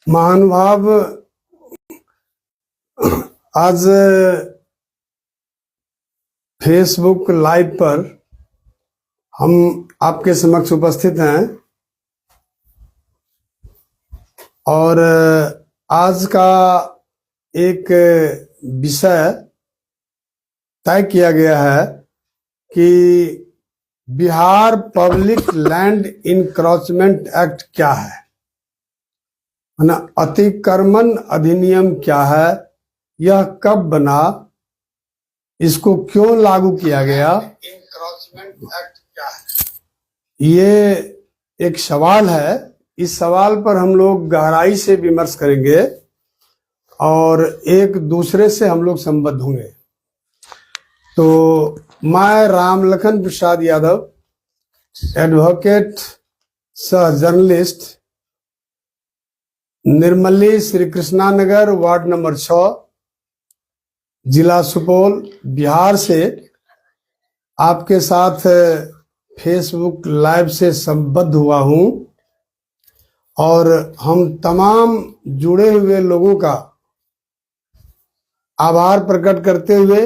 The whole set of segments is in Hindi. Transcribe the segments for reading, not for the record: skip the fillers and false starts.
महानुभाव, आज फेसबुक लाइव पर हम आपके समक्ष उपस्थित हैं और आज का एक विषय तय किया गया है कि Bihar public land encroachment act क्या है ना, अतिक्रमण अधिनियम क्या है, यह कब बना, इसको क्यों लागू किया गया, इंक्रोचमेंट एक्ट क्या है, ये एक सवाल है। इस सवाल पर हम लोग गहराई से विमर्श करेंगे और एक दूसरे से हम लोग संबद्ध होंगे। तो मैं रामलखन प्रसाद यादव, एडवोकेट सह journalist, Nirmali Shri Krishna Nagar, ward number 6, जिला सुपौल, बिहार से आपके साथ फेसबुक लाइव से संबद्ध हुआ हूं और हम तमाम जुड़े हुए लोगों का आभार प्रकट करते हुए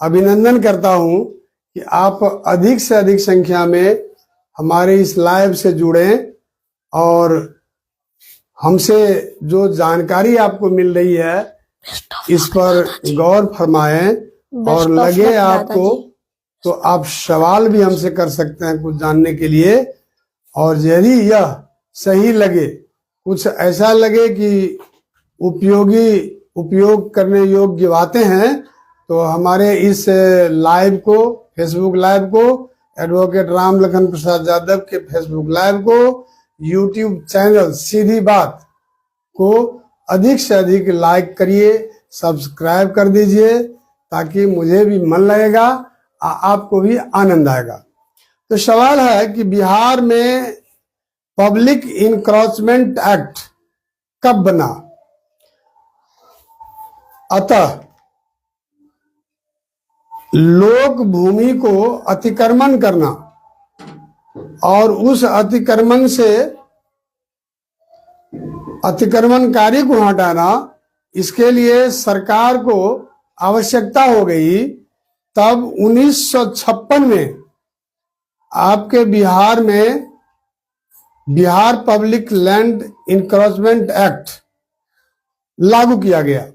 अभिनंदन करता हूं कि आप अधिक से अधिक संख्या में हमारे इस लाइव से जुड़ें और हमसे जो जानकारी आपको मिल रही है इस पर गौर फरमाएं और लगे आपको तो आप सवाल भी हमसे कर सकते हैं कुछ जानने के लिए। और यदि यह सही लगे, कुछ ऐसा लगे कि उपयोग करने योग्य बातें हैं, तो हमारे इस लाइव को, फेसबुक लाइव को, एडवोकेट रामलखन प्रसाद यादव के फेसबुक लाइव को, यूट्यूब चैनल सीधी बात को अधिक से अधिक लाइक करिए, सब्सक्राइब कर दीजिए, ताकि मुझे भी मन लगेगा, आपको भी आनंद आएगा। तो सवाल है कि बिहार में पब्लिक इंक्रोचमेंट एक्ट कब बना। अतः लोक भूमि को अतिक्रमण करना और उस अतिक्रमण से अतिक्रमणकारी को हटाना, इसके लिए सरकार को आवश्यकता हो गई। तब 1956 में आपके बिहार में Bihar public land encroachment act लागू किया गया।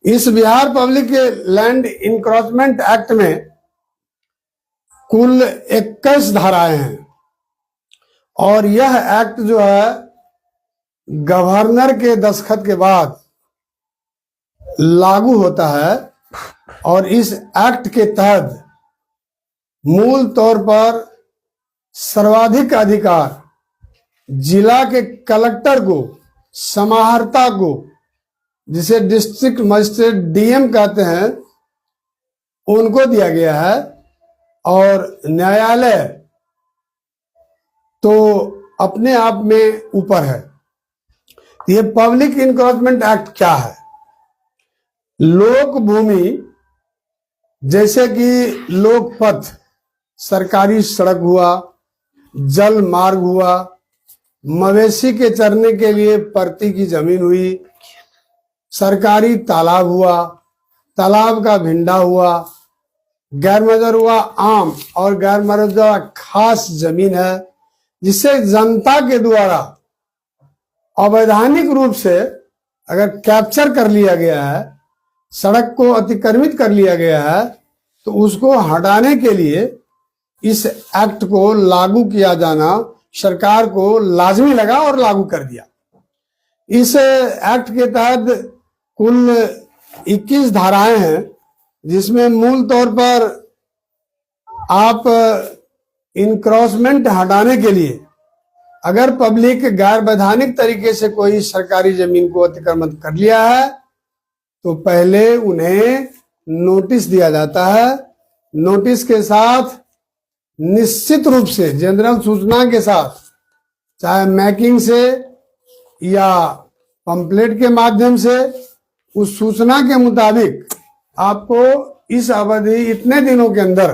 इस Bihar public land encroachment act में कुल 21 धाराएं हैं और यह एक्ट जो है गवर्नर के दस्तखत के बाद लागू होता है और इस एक्ट के तहत मूल तौर पर सर्वाधिक अधिकार जिला के कलेक्टर को, समाहर्ता को, जिसे डिस्ट्रिक्ट मजिस्ट्रेट डीएम कहते हैं, उनको दिया गया है और न्यायालय तो अपने आप में ऊपर है। ये पब्लिक इंक्रोचमेंट एक्ट क्या है? लोक भूमि जैसे कि लोकपथ, सरकारी सड़क हुआ, जल मार्ग हुआ, मवेशी के चरने के लिए परती की जमीन हुई, सरकारी तालाब हुआ, तालाब का भिंडा हुआ, गैर मजर हुआ आम और गैर मजर खास जमीन है, जिसे जनता के द्वारा अवैधानिक रूप से अगर कैप्चर कर लिया गया है, सड़क को अतिक्रमित कर लिया गया है, तो उसको हटाने के लिए इस एक्ट को लागू किया जाना सरकार को लाजमी लगा और लागू कर दिया। इस एक्ट के तहत कुल 21 धाराएं हैं, जिसमें मूल तौर पर आप इंक्रोचमेंट हटाने के लिए अगर पब्लिक गैर वैधानिक तरीके से कोई सरकारी जमीन को अतिक्रमित कर लिया है तो पहले उन्हें नोटिस दिया जाता है। नोटिस के साथ निश्चित रूप से जनरल सूचना के साथ, चाहे मैकिंग से या पंपलेट के माध्यम से, उस सूचना के मुताबिक आपको इस अवधि इतने दिनों के अंदर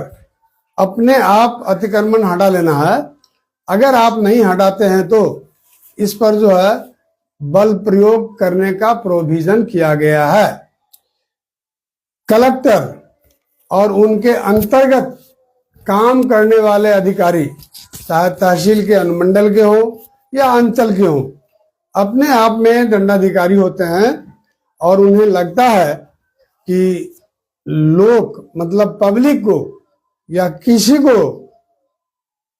अपने आप अतिक्रमण हटा लेना है। अगर आप नहीं हटाते हैं तो इस पर जो है बल प्रयोग करने का प्रोविजन किया गया है। कलेक्टर और उनके अंतर्गत काम करने वाले अधिकारी, चाहे तहसील के अनुमंडल के हो या अंचल के हो, अपने आप में दंडाधिकारी होते हैं और उन्हें लगता है कि लोग मतलब पब्लिक को या किसी को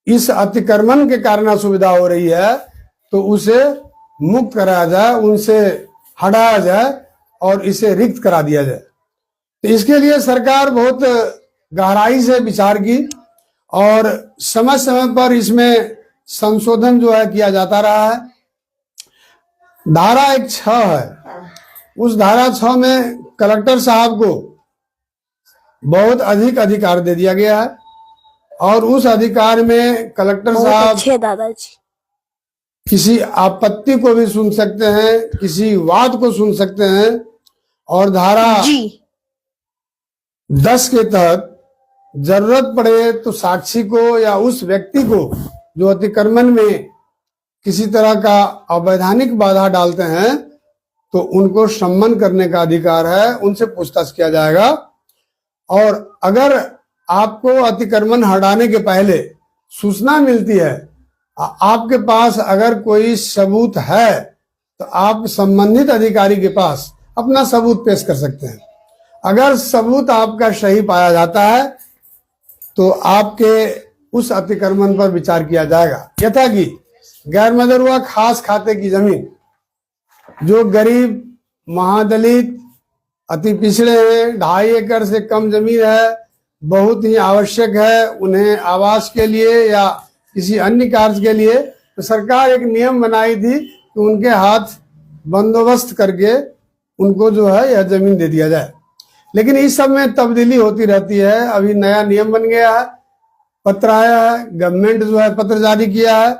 इस अतिक्रमण के कारण असुविधा हो रही है तो उसे मुक्त कराया जाए, उनसे हटाया जाए और इसे रिक्त करा दिया जाए। तो इसके लिए सरकार बहुत गहराई से विचार की और समय समय पर इसमें संशोधन जो है किया जाता रहा है। धारा 6 है, उस धारा 6 में कलेक्टर साहब को बहुत अधिक अधिकार दे दिया गया है और उस अधिकार में कलेक्टर साहब अच्छे दादाजी किसी आपत्ति को भी सुन सकते हैं, किसी वाद को सुन सकते हैं और धारा 10 के तहत जरूरत पड़े तो साक्षी को या उस व्यक्ति को जो अतिक्रमण में किसी तरह का अवैधानिक बाधा डालते हैं तो उनको सम्मान करने का अधिकार है, उनसे पूछताछ किया जाएगा। और अगर आपको अतिक्रमण हटाने के पहले सूचना मिलती है, आपके पास अगर कोई सबूत है तो आप संबंधित अधिकारी के पास अपना सबूत पेश कर सकते हैं। अगर सबूत आपका सही पाया जाता है तो आपके उस अतिक्रमण पर विचार किया जाएगा। यथा कि गैर मदरुआ खास खाते की जमीन जो गरीब, महादलित, अति पिछड़े हैं, 2.5 एकड़ से कम जमीन है, बहुत ही आवश्यक है उन्हें आवास के लिए या किसी अन्य कार्य के लिए, तो सरकार एक नियम बनाई थी कि उनके हाथ बंदोबस्त करके उनको जो है यह जमीन दे दिया जाए। लेकिन इस सब में तब्दीली होती रहती है। अभी नया नियम बन गया है, पत्र आया है, गवर्नमेंट जो है पत्र जारी किया है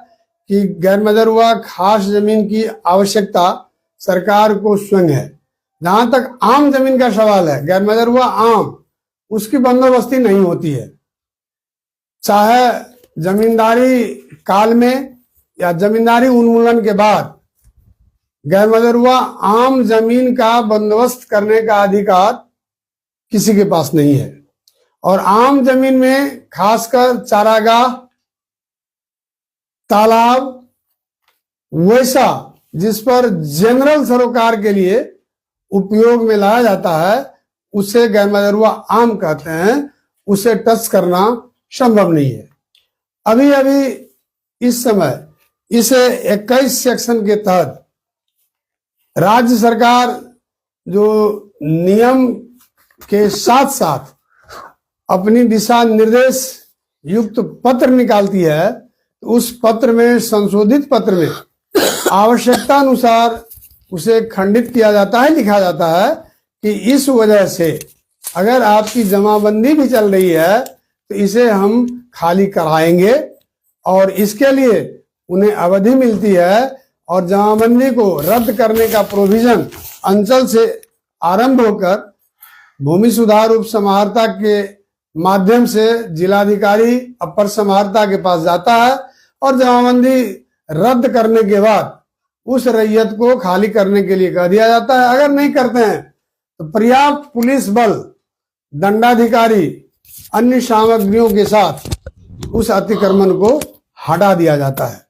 कि गैर मदरुआ खास जमीन की आवश्यकता सरकार को स्वयं है। जहां तक आम जमीन का सवाल है, गैर मदरुआ आम, उसकी बंदोबस्ती नहीं होती है। चाहे जमींदारी काल में या जमींदारी उन्मूलन के बाद गैर मदरुआ आम जमीन का बंदोबस्त करने का अधिकार किसी के पास नहीं है। और आम जमीन में खासकर चारागाह, तालाब, वैसा जिस पर जनरल सरोकार के लिए उपयोग में लाया जाता है उसे गैर मदरुआ आम कहते हैं, उसे टच करना संभव नहीं है। अभी अभी इस समय इसे 21 सेक्शन के तहत राज्य सरकार जो नियम के साथ साथ अपनी दिशा निर्देश युक्त पत्र निकालती है, तो उस पत्र में, संशोधित पत्र में आवश्यकता अनुसार उसे खंडित किया जाता है, लिखा जाता है कि इस वजह से अगर आपकी जमाबंदी भी चल रही है तो इसे हम खाली कराएंगे और इसके लिए उन्हें अवधि मिलती है और जमाबंदी को रद्द करने का प्रोविजन अंचल से आरंभ होकर भूमि सुधार उप समाहर्ता के माध्यम से जिलाधिकारी अपर समाहर्ता के पास जाता है और जमाबंदी रद्द करने के बाद उस रैयत को खाली करने के लिए कह दिया जाता है। अगर नहीं करते हैं तो पर्याप्त पुलिस बल, दंडाधिकारी, अन्य सामग्रियों के साथ उस अतिक्रमण को हटा दिया जाता है।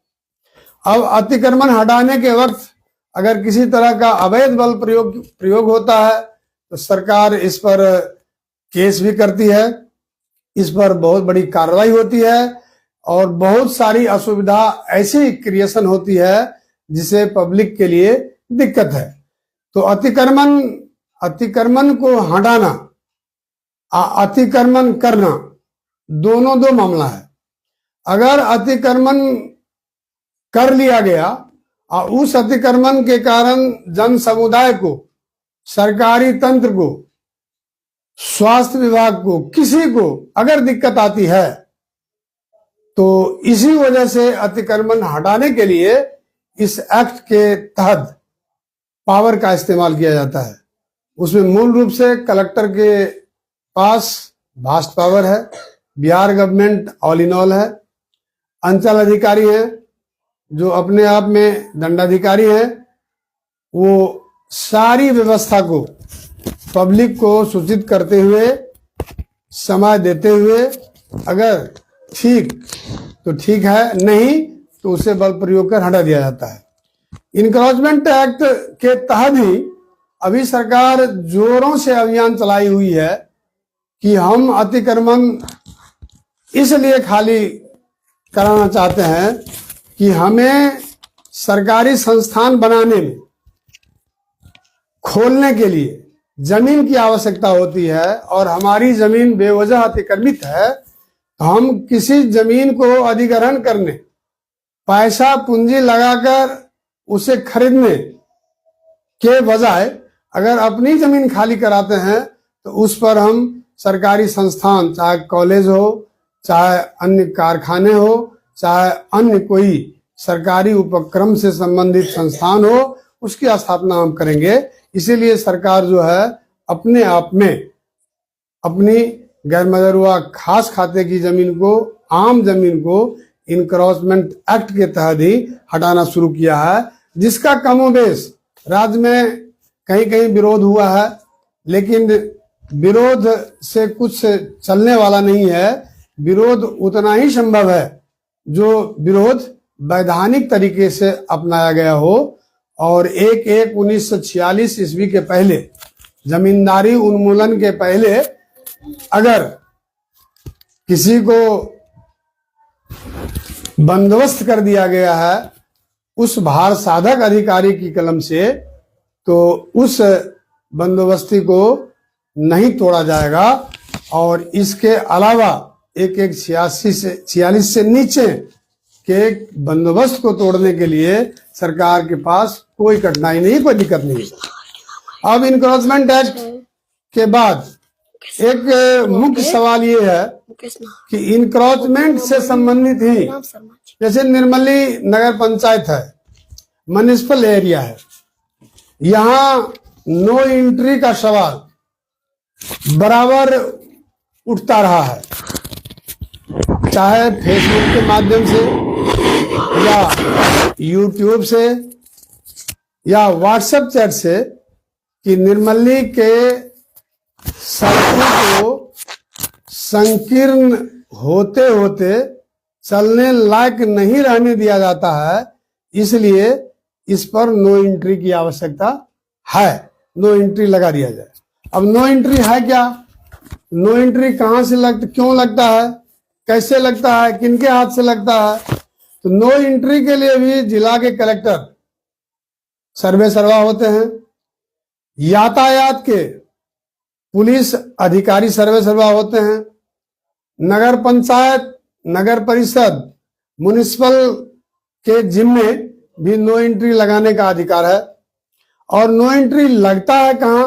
अब अतिक्रमण हटाने के वक्त अगर किसी तरह का अवैध बल प्रयोग होता है तो सरकार इस पर केस भी करती है, इस पर बहुत बड़ी कार्रवाई होती है और बहुत सारी असुविधा ऐसी क्रिएशन होती है जिसे पब्लिक के लिए दिक्कत है। तो अतिक्रमण को हटाना, अतिक्रमण करना, दोनों दो मामला है। अगर अतिक्रमण कर लिया गया और उस अतिक्रमण के कारण जन समुदाय को, सरकारी तंत्र को, स्वास्थ्य विभाग को, किसी को अगर दिक्कत आती है तो इसी वजह से अतिक्रमण हटाने के लिए इस एक्ट के तहत पावर का इस्तेमाल किया जाता है। उसमें मूल रूप से कलेक्टर के पास वास्ट पावर है, Bihar government all in all है, अंचल अधिकारी हैं जो अपने आप में दंडाधिकारी हैं वो सारी व्यवस्था को पब्लिक को सूचित करते हुए, समय देते हुए, अगर ठीक तो ठीक है, नहीं तो उसे बल प्रयोग कर हटा दिया जाता है। इनक्रोचमेंट एक्ट के तहत ही अभी सरकार जोरों से अभियान चलाई हुई है कि हम अतिक्रमण इसलिए खाली कराना चाहते हैं कि हमें सरकारी संस्थान बनाने में, खोलने के लिए जमीन की आवश्यकता होती है और हमारी जमीन बेवजह अतिक्रमित है, तो हम किसी जमीन को अधिग्रहण करने, पैसा पूंजी लगाकर उसे खरीदने के बजाय अगर अपनी जमीन खाली कराते हैं तो उस पर हम सरकारी संस्थान, चाहे कॉलेज हो, चाहे अन्य कारखाने हो, चाहे अन्य कोई सरकारी उपक्रम से संबंधित संस्थान हो, उसकी स्थापना हम करेंगे। इसीलिए सरकार जो है अपने आप में अपनी गैर मदरुआ खास खाते की जमीन को, आम जमीन को इनक्रोचमेंट एक्ट के तहत ही हटाना शुरू किया है, जिसका कमोबेश राज्य में कहीं कहीं विरोध हुआ है, लेकिन विरोध से कुछ चलने वाला नहीं है। विरोध उतना ही संभव है जो विरोध वैधानिक तरीके से अपनाया गया हो। और 1/1/1946 ईस्वी के पहले, जमींदारी उन्मूलन के पहले, अगर किसी को बंदोबस्त कर दिया गया है उस भार साधक अधिकारी की कलम से, तो उस बंदोबस्ती को नहीं तोड़ा जाएगा। और इसके अलावा 1/1/46 से नीचे के बंदोबस्त को तोड़ने के लिए सरकार के पास कोई कठिनाई नहीं, कोई दिक्कत नहीं। अब इनक्रोचमेंट एक्ट के बाद एक मुख्य सवाल ये है कि इनक्रोचमेंट से संबंधित ही, जैसे निर्मली नगर पंचायत है, म्युनिसिपल एरिया है, यहाँ नो एंट्री का सवाल बराबर उठता रहा है, चाहे फेसबुक के माध्यम से या यूट्यूब से या व्हाट्सएप चैट से, कि निर्मली के सड़कों को संकीर्ण होते होते चलने लायक नहीं रहने दिया जाता है, इसलिए इस पर नो एंट्री की आवश्यकता है, नो एंट्री लगा दिया जाए। अब नो एंट्री है क्या? नो एंट्री कहां से क्यों लगता है, कैसे लगता है, किनके हाथ से लगता है? तो नो एंट्री के लिए भी जिला के कलेक्टर सर्वे सर्वा होते हैं, यातायात के पुलिस अधिकारी सर्वे सर्वा होते हैं, नगर पंचायत, नगर परिषद, म्युनिसिपल के जिम्मे भी नो एंट्री लगाने का अधिकार है। और नो एंट्री लगता है कहां?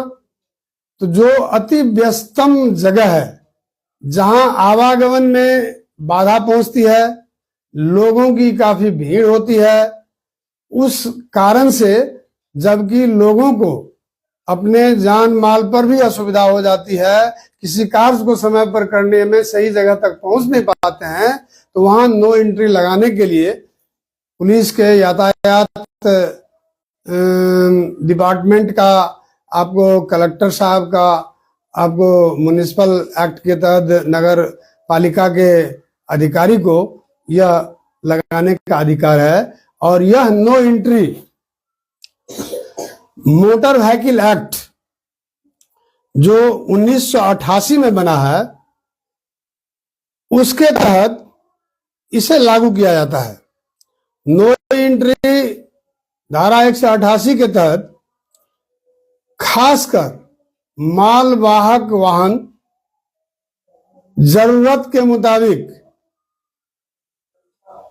तो जो अति व्यस्तम जगह है, जहां आवागमन में बाधा पहुंचती है, लोगों की काफी भीड़ होती है, उस कारण से, जबकि लोगों को अपने जान माल पर भी असुविधा हो जाती है, किसी कार्य को समय पर करने में सही जगह तक पहुंच नहीं पाते हैं, तो वहां नो एंट्री लगाने के लिए पुलिस के, यातायात डिपार्टमेंट का, आपको कलेक्टर साहब का, आपको म्युनिसिपल एक्ट के तहत नगर पालिका के अधिकारी को यह लगाने का अधिकार है। और यह no entry motor vehicle act जो 1988 में बना है, उसके तहत इसे लागू किया जाता है। नो एंट्री धारा 188 के तहत खासकर मालवाहक वाहन, जरूरत के मुताबिक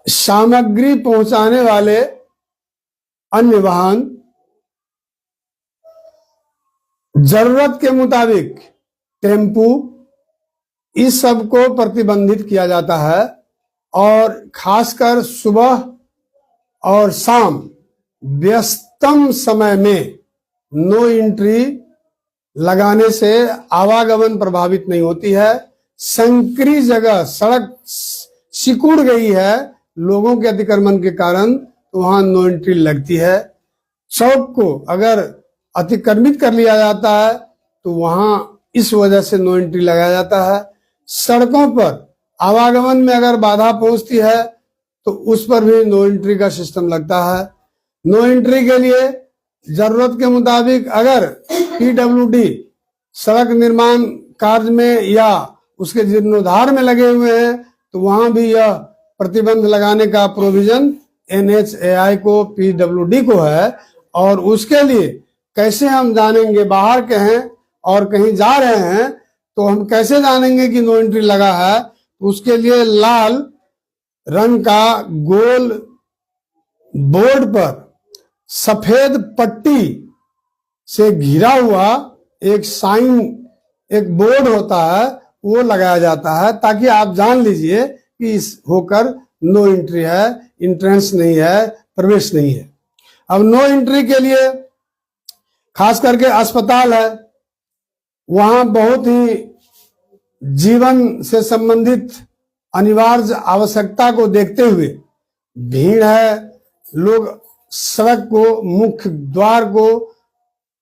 सामग्री पहुंचाने वाले अन्य वाहन, जरूरत के मुताबिक टेम्पू, इस सब को प्रतिबंधित किया जाता है। और खासकर सुबह और शाम व्यस्तम समय में नो एंट्री लगाने से आवागमन प्रभावित नहीं होती है। संकरी जगह, सड़क सिकुड़ गई है लोगों के अतिक्रमण के कारण, तो वहां नो एंट्री लगती है। चौक को अगर अतिक्रमित कर लिया जाता है तो वहां इस वजह से नो एंट्री लगाया जाता है। सड़कों पर आवागमन में अगर बाधा पहुंचती है तो उस पर भी नो एंट्री का सिस्टम लगता है। नो एंट्री के लिए जरूरत के मुताबिक अगर पीडब्ल्यूडी सड़क निर्माण कार्य में या उसके जीर्णोद्धार में लगे हुए हैं तो वहां भी यह प्रतिबंध लगाने का प्रोविजन NHAI को, पीडब्ल्यूडी को है। और उसके लिए कैसे हम जानेंगे, बाहर के हैं और कहीं जा रहे हैं तो हम कैसे जानेंगे कि नो एंट्री लगा है? उसके लिए लाल रंग का गोल बोर्ड पर सफेद पट्टी से घिरा हुआ एक साइन, एक बोर्ड होता है, वो लगाया जाता है ताकि आप जान लीजिए कि इस होकर नो एंट्री है, इंट्रेंस नहीं है, प्रवेश नहीं है। अब नो एंट्री के लिए खास करके अस्पताल है, वहां बहुत ही जीवन से संबंधित अनिवार्य आवश्यकता को देखते हुए भीड़ है, लोग सड़क को, मुख्य द्वार को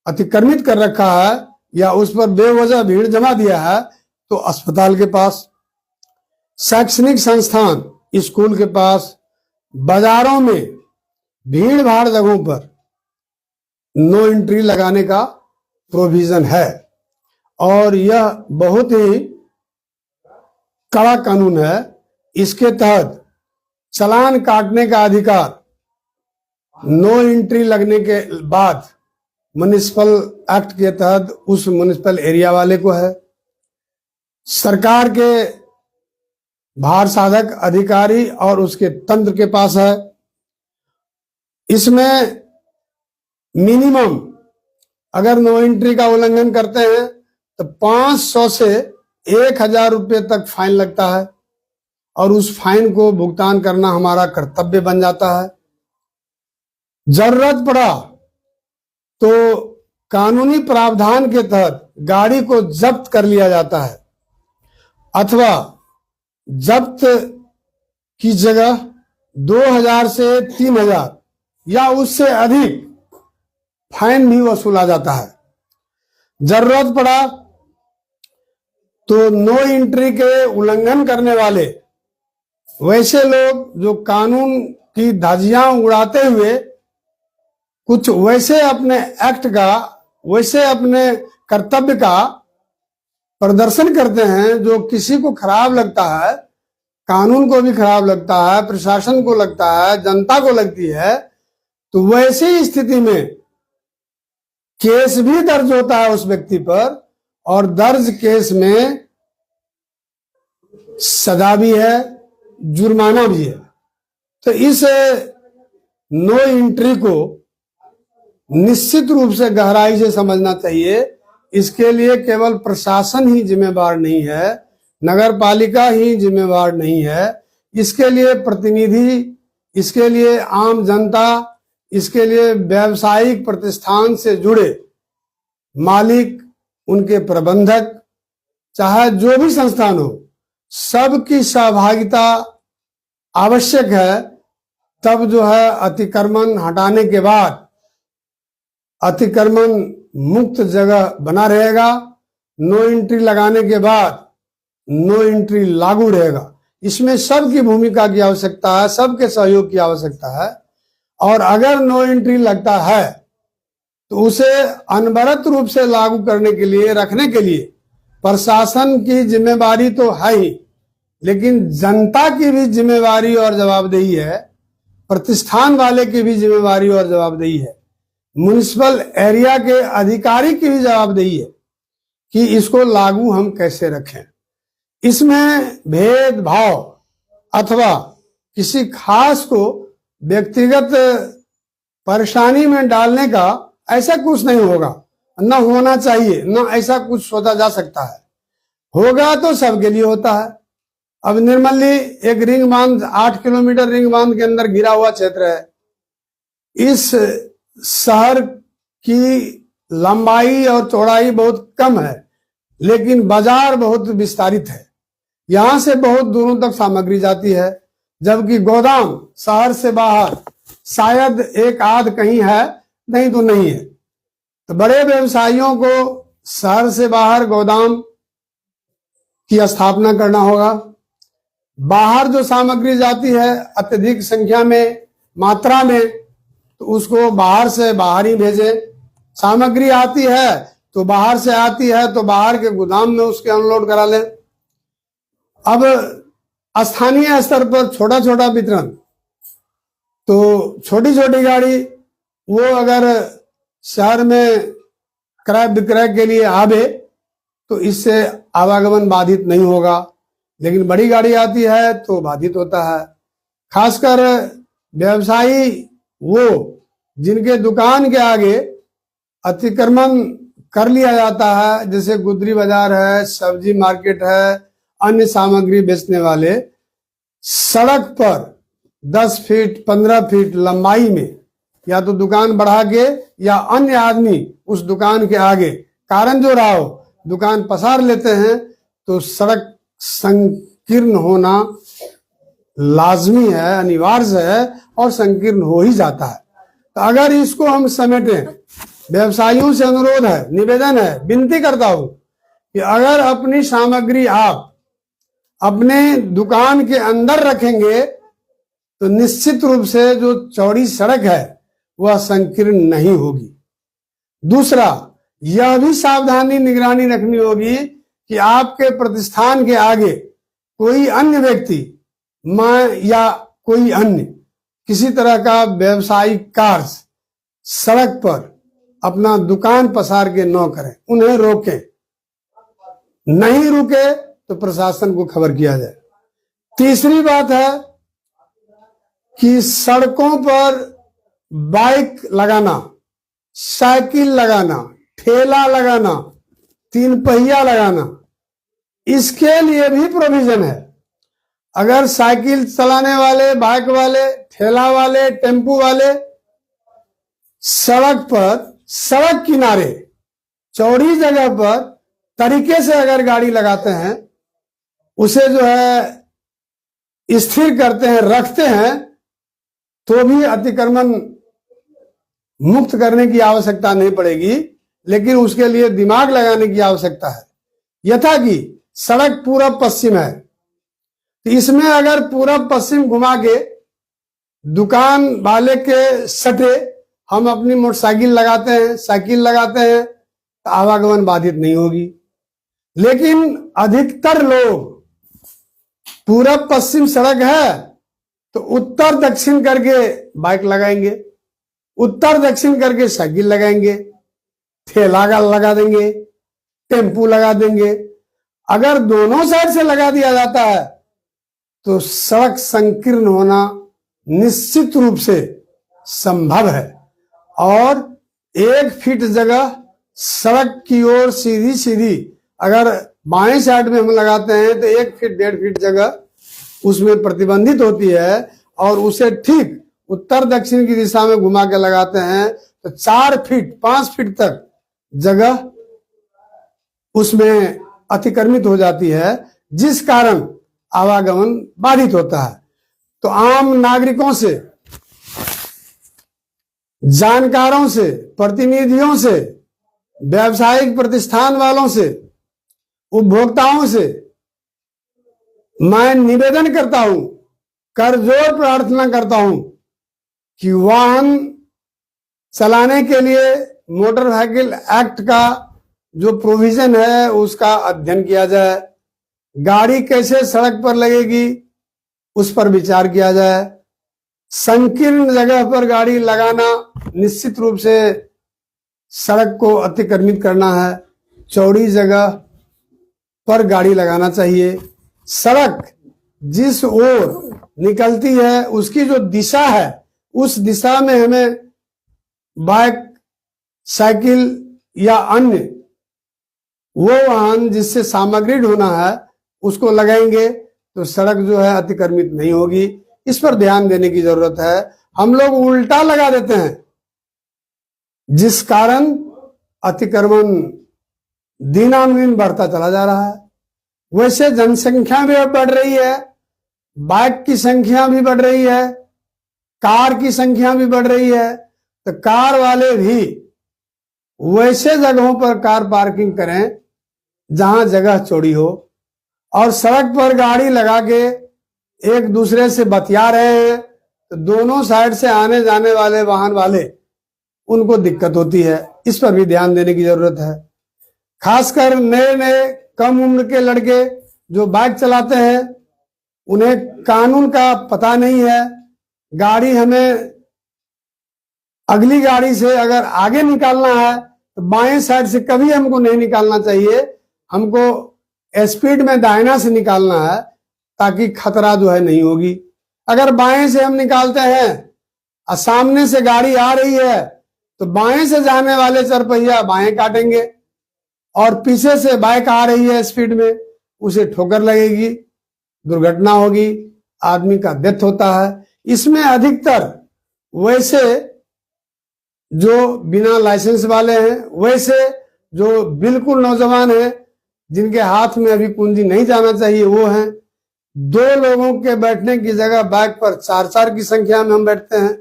अतिक्रमित कर रखा है या उस पर बेवजह भीड़ जमा दिया है, तो अस्पताल के पास, शैक्षणिक संस्थान, स्कूल के पास, बाजारों में भीड़ भाड़ जगहों पर नो एंट्री लगाने का प्रोविजन है। और यह बहुत ही कड़ा कानून है। इसके तहत चालान काटने का अधिकार नो एंट्री लगने के बाद म्युनिसिपल एक्ट के तहत उस म्युनिसिपल एरिया वाले को है। सरकार के भार साधक अधिकारी और उसके तंत्र के पास है। इसमें मिनिमम अगर नो एंट्री का उल्लंघन करते हैं तो 500 से 1000 रुपये तक फाइन लगता है और उस फाइन को भुगतान करना हमारा कर्तव्य बन जाता है। जरूरत पड़ा तो कानूनी प्रावधान के तहत गाड़ी को जब्त कर लिया जाता है अथवा जब्त की जगह 2000 से 3000 या उससे अधिक फाइन भी वसूला जाता है। जरूरत पड़ा तो नो एंट्री के उल्लंघन करने वाले वैसे लोग जो कानून की धज्जियां उड़ाते हुए कुछ वैसे अपने एक्ट का, वैसे अपने कर्तव्य का प्रदर्शन करते हैं जो किसी को खराब लगता है, कानून को भी खराब लगता है, प्रशासन को लगता है, जनता को लगती है, तो वैसी स्थिति में केस भी दर्ज होता है उस व्यक्ति पर और दर्ज केस में सजा भी है, जुर्माना भी है। तो इस नो एंट्री को निश्चित रूप से गहराई से समझना चाहिए। इसके लिए केवल प्रशासन ही जिम्मेवार नहीं है, नगर पालिका ही जिम्मेवार नहीं है, इसके लिए प्रतिनिधि, इसके लिए आम जनता, इसके लिए व्यावसायिक प्रतिष्ठान से जुड़े मालिक, उनके प्रबंधक, चाहे जो भी संस्थान हो, सबकी सहभागिता आवश्यक है। तब जो है अतिक्रमण हटाने के बाद अतिक्रमण मुक्त जगह बना रहेगा। नो एंट्री लगाने के बाद नो एंट्री लागू रहेगा। इसमें सबकी भूमिका की आवश्यकता है, सबके सहयोग की आवश्यकता है। और अगर नो एंट्री लगता है तो उसे अनवरत रूप से लागू करने के लिए, रखने के लिए प्रशासन की जिम्मेवारी तो है ही, लेकिन जनता की भी जिम्मेवारी और जवाबदेही है, प्रतिष्ठान वाले की भी जिम्मेवारी और जवाबदेही है, म्युनिसिपल एरिया के अधिकारी की भी जवाबदेही है कि इसको लागू हम कैसे रखें। इसमें भेदभाव अथवा किसी खास को व्यक्तिगत परेशानी में डालने का ऐसा कुछ नहीं होगा, न होना चाहिए, न ऐसा कुछ सोचा जा सकता है। होगा तो सबके लिए होता है। अब निर्मली एक रिंग बांध, 8 किलोमीटर रिंग बांध के अंदर घिरा हुआ क्षेत्र है। इस शहर की लंबाई और चौड़ाई बहुत कम है, लेकिन बाजार बहुत विस्तारित है। यहां से बहुत दूरों तक सामग्री जाती है, जबकि गोदाम शहर से बाहर शायद एक आध कहीं है, नहीं तो नहीं है। तो बड़े व्यवसायियों को शहर से बाहर गोदाम की स्थापना करना होगा। बाहर जो सामग्री जाती है अत्यधिक संख्या में, मात्रा में, तो उसको बाहर से बाहर ही भेजे। सामग्री आती है तो बाहर से आती है तो बाहर के गोदाम में उसके अनलोड करा लें। अब स्थानीय स्तर पर छोटा छोटा वितरण, तो छोटी छोटी गाड़ी वो अगर शहर में क्रय विक्रय के लिए आवे तो इससे आवागमन बाधित नहीं होगा, लेकिन बड़ी गाड़ी आती है तो बाधित होता है। खासकर व्यवसायी वो जिनके दुकान के आगे अतिक्रमण कर लिया जाता है, जैसे गुदरी बाजार है, सब्जी मार्केट है, अन्य सामग्री बेचने वाले, सड़क पर 10 फीट 15 फीट लंबाई में या तो दुकान बढ़ा के या अन्य आदमी उस दुकान के आगे कारण जो रहा हो दुकान पसार लेते हैं, तो सड़क संकीर्ण होना लाजमी है, अनिवार्य है और संकीर्ण हो ही जाता है। तो अगर इसको हम समेटें, व्यवसायियों से अनुरोध है, निवेदन है, विनती करता हूं कि अगर अपनी सामग्री आप अपने दुकान के अंदर रखेंगे तो निश्चित रूप से जो चौड़ी सड़क है वह संकीर्ण नहीं होगी। दूसरा, यह भी सावधानी निगरानी रखनी होगी कि आपके प्रतिष्ठान के आगे कोई अन्य व्यक्ति या कोई अन्य किसी तरह का व्यवसायिक कार्य सड़क पर अपना दुकान पसार के न करें, उन्हें रोकें। नहीं रुके तो प्रशासन को खबर किया जाए। तीसरी बात है कि सड़कों पर बाइक लगाना, साइकिल लगाना, ठेला लगाना, 3 पहिया लगाना, इसके लिए भी प्रोविजन है। अगर साइकिल चलाने वाले, बाइक वाले, ठेला वाले, टेम्पू वाले सड़क पर, सड़क किनारे चौड़ी जगह पर तरीके से अगर गाड़ी लगाते हैं, उसे जो है स्थिर करते हैं, रखते हैं, तो भी अतिक्रमण मुक्त करने की आवश्यकता नहीं पड़ेगी, लेकिन उसके लिए दिमाग लगाने की आवश्यकता है। यथा कि सड़क पूरब पश्चिम है, तो इसमें अगर पूरब पश्चिम घुमा के दुकान वाले के सटे हम अपनी मोटरसाइकिल लगाते हैं, साइकिल लगाते हैं, तो आवागमन बाधित नहीं होगी। लेकिन अधिकतर लोग पूरब पश्चिम सड़क है तो उत्तर दक्षिण करके बाइक लगाएंगे, उत्तर दक्षिण करके साइकिल लगाएंगे, ठेला लगा देंगे, टेम्पू लगा देंगे। अगर दोनों साइड से लगा दिया जाता है तो सड़क संकीर्ण होना निश्चित रूप से संभव है, और 1 फीट जगह सड़क की ओर सीधी सीधी अगर बाएं साइड में हम लगाते हैं तो 1 फीट 1.5 फीट जगह उसमें प्रतिबंधित होती है, और उसे ठीक उत्तर दक्षिण की दिशा में घुमा के लगाते हैं तो 4 फीट 5 फीट तक जगह उसमें अतिक्रमित हो जाती है, जिस कारण आवागमन बाधित होता है। तो आम नागरिकों से, जानकारों से, प्रतिनिधियों से, व्यावसायिक प्रतिष्ठान वालों से, उपभोक्ताओं से मैं निवेदन करता हूं, करजोर प्रार्थना करता हूं कि वाहन चलाने के लिए मोटर व्हीकल एक्ट का जो प्रोविजन है उसका अध्ययन किया जाए। गाड़ी कैसे सड़क पर लगेगी उस पर विचार किया जाए। संकीर्ण जगह पर गाड़ी लगाना निश्चित रूप से सड़क को अतिक्रमित करना है, चौड़ी जगह पर गाड़ी लगाना चाहिए। सड़क जिस ओर निकलती है उसकी जो दिशा है उस दिशा में हमें बाइक, साइकिल या अन्य वो वाहन जिससे सामग्री ढोना है उसको लगाएंगे तो सड़क जो है अतिक्रमित नहीं होगी। इस पर ध्यान देने की जरूरत है। हम लोग उल्टा लगा देते हैं, जिस कारण अतिक्रमण दिनानुदिन बढ़ता चला जा रहा है। वैसे जनसंख्या भी अब बढ़ रही है, बाइक की संख्या भी बढ़ रही है, कार की संख्या भी बढ़ रही है, तो तो कार वाले भी वैसे जगहों पर कार पार्किंग करें जहां जगह चौड़ी हो, और सड़क पर गाड़ी लगा के एक दूसरे से बतिया रहे हैं तो दोनों साइड से आने जाने वाले वाहन वाले उनको दिक्कत होती है। इस पर भी ध्यान देने की जरूरत है। खासकर नए नए कम उम्र के लड़के जो बाइक चलाते हैं, उन्हें कानून का पता नहीं है। गाड़ी हमें अगली गाड़ी से अगर आगे निकालना है तो बाएं साइड से कभी हमको नहीं निकालना चाहिए, हमको स्पीड में दाहिना से निकालना है ताकि खतरा जो है नहीं होगी। अगर बाएं से हम निकालते हैं और सामने से गाड़ी आ रही है तो बाएं से जाने वाले चरपहिया बाएं काटेंगे और पीछे से बाइक आ रही है स्पीड में, उसे ठोकर लगेगी, दुर्घटना होगी, आदमी का डेथ होता है। इसमें अधिकतर वैसे जो बिना लाइसेंस वाले हैं, वैसे जो बिल्कुल नौजवान हैं जिनके हाथ में अभी कुंजी नहीं जाना चाहिए, वो हैं। 2 लोगों के बैठने की जगह बाइक पर 4-4 की संख्या में हम बैठते हैं,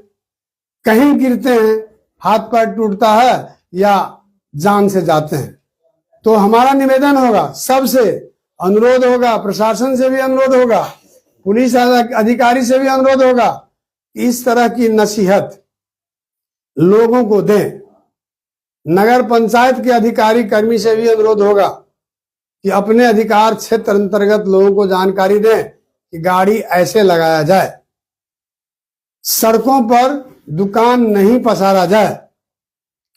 कहीं गिरते हैं, हाथ पैर टूटता है या जान से जाते हैं। तो हमारा निवेदन होगा, सबसे अनुरोध होगा, प्रशासन से भी अनुरोध होगा, पुलिस अधिकारी से भी अनुरोध होगा कि इस तरह की नसीहत लोगों को दें। नगर पंचायत के अधिकारी कर्मी से भी अनुरोध होगा कि अपने अधिकार क्षेत्र अंतर्गत लोगों को जानकारी दें कि गाड़ी ऐसे लगाया जाए, सड़कों पर दुकान नहीं पसारा जाए।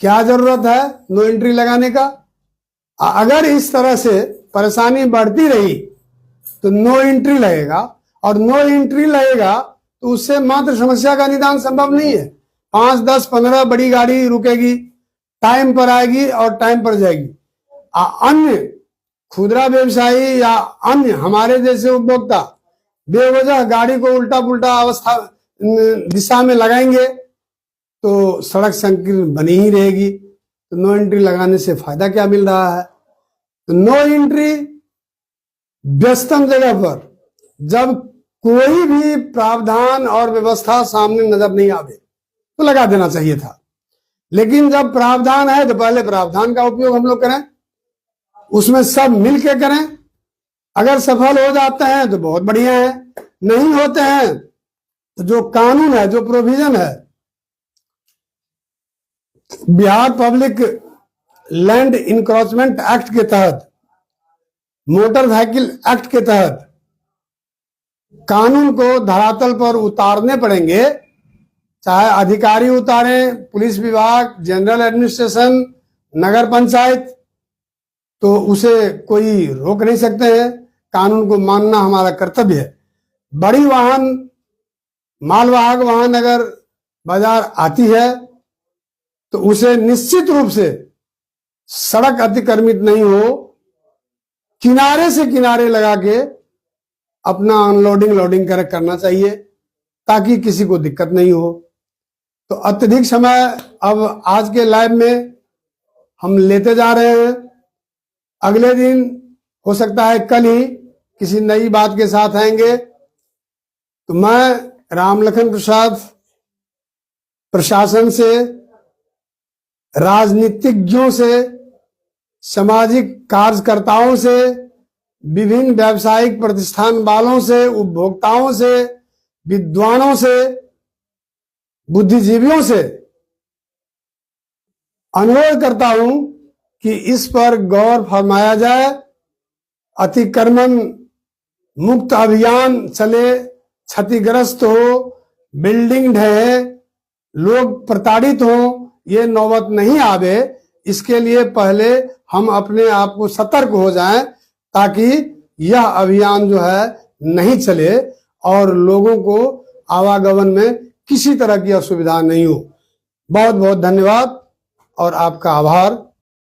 क्या जरूरत है नो एंट्री लगाने का? अगर इस तरह से परेशानी बढ़ती रही तो नो एंट्री लगेगा, और नो एंट्री लगेगा तो उससे मात्र समस्या का निदान संभव नहीं है। 5, 10, 15 बड़ी गाड़ी रुकेगी, टाइम पर आएगी और टाइम पर जाएगी। अन्य खुदरा व्यवसायी या अन्य हमारे जैसे उपभोक्ता बेवजह गाड़ी को उल्टा पुल्टा अवस्था दिशा में लगाएंगे तो सड़क संकीर्ण बनी ही रहेगी। तो नो एंट्री लगाने से फायदा क्या मिल रहा है? तो नो एंट्री व्यस्तम जगह पर जब कोई भी प्रावधान और व्यवस्था सामने नजर नहीं आवे तो लगा देना चाहिए था। लेकिन जब प्रावधान है तो पहले प्रावधान का उपयोग हम लोग करें, उसमें सब मिलके करें। अगर सफल हो जाते हैं तो बहुत बढ़िया है, नहीं होते हैं तो जो कानून है, जो प्रोविजन है Bihar public land encroachment act के तहत, मोटर व्हीकल एक्ट के तहत कानून को धरातल पर उतारने पड़ेंगे। चाहे अधिकारी उतारें, पुलिस विभाग, जनरल एडमिनिस्ट्रेशन, नगर पंचायत, तो उसे कोई रोक नहीं सकते हैं। कानून को मानना हमारा कर्तव्य है। बड़ी वाहन, मालवाहक वाहन अगर बाजार आती है तो उसे निश्चित रूप से सड़क अतिक्रमित नहीं हो, किनारे से किनारे लगा के अपना अनलोडिंग लोडिंग करना चाहिए ताकि किसी को दिक्कत नहीं हो। तो अत्यधिक समय अब आज के लाइव में हम लेते जा रहे हैं। अगले दिन हो सकता है कल ही किसी नई बात के साथ आएंगे। तो मैं रामलखन प्रसाद प्रशासन से, राजनीतिज्ञों से, सामाजिक कार्यकर्ताओं से, विभिन्न व्यावसायिक प्रतिष्ठान वालों से, उपभोक्ताओं से, विद्वानों से, बुद्धिजीवियों से अनुरोध करता हूं कि इस पर गौर फरमाया जाए। अतिक्रमण मुक्त अभियान चले, क्षतिग्रस्त हो, बिल्डिंग ढहे, लोग प्रताड़ित हो, ये नौबत नहीं आवे। इसके लिए पहले हम अपने आप को सतर्क हो जाएं ताकि यह अभियान जो है नहीं चले और लोगों को आवागमन में किसी तरह की असुविधा नहीं हो। बहुत बहुत धन्यवाद और आपका आभार।